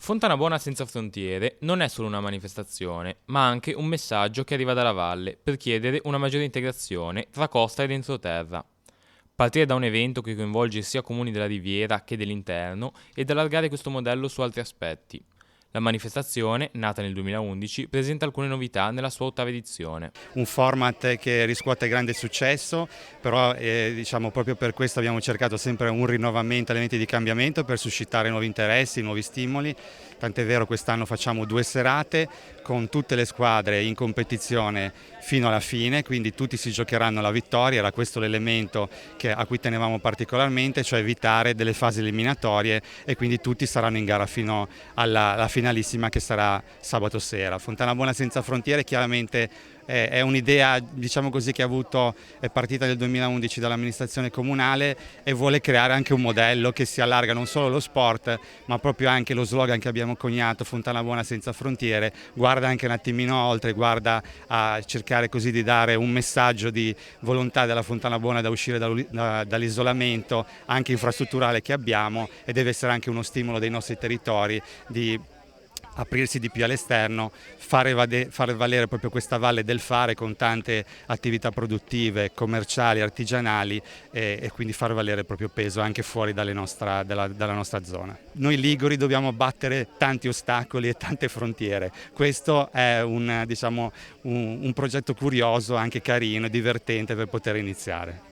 Fontanabuona senza frontiere non è solo una manifestazione, ma anche un messaggio che arriva dalla valle per chiedere una maggiore integrazione tra costa ed entroterra. Partire da un evento che coinvolge sia comuni della riviera che dell'interno ed allargare questo modello su altri aspetti. La manifestazione, nata nel 2011, presenta alcune novità nella sua ottava edizione. Un format che riscuote grande successo, però diciamo, proprio per questo abbiamo cercato sempre un rinnovamento, elementi di cambiamento per suscitare nuovi interessi, nuovi stimoli. Tant'è vero quest'anno facciamo 2 serate con tutte le squadre in competizione fino alla fine, quindi tutti si giocheranno la vittoria. Era questo l'elemento a cui tenevamo particolarmente, cioè evitare delle fasi eliminatorie, e quindi tutti saranno in gara fino alla finalissima che sarà sabato sera. Fontanabuona senza frontiere chiaramente è un'idea, diciamo così, che è partita nel 2011 dall'amministrazione comunale e vuole creare anche un modello che si allarga non solo allo sport, ma proprio anche lo slogan che abbiamo coniato, Fontanabuona senza frontiere, guarda anche un attimino oltre, guarda a cercare così di dare un messaggio di volontà della Fontanabuona da uscire dall'isolamento anche infrastrutturale che abbiamo, e deve essere anche uno stimolo dei nostri territori di aprirsi di più all'esterno, fare valere proprio questa valle del fare con tante attività produttive, commerciali, artigianali, e quindi far valere il proprio peso anche fuori dalla nostra zona. Noi liguri dobbiamo battere tanti ostacoli e tante frontiere. Questo è diciamo, un progetto curioso, anche carino e divertente per poter iniziare.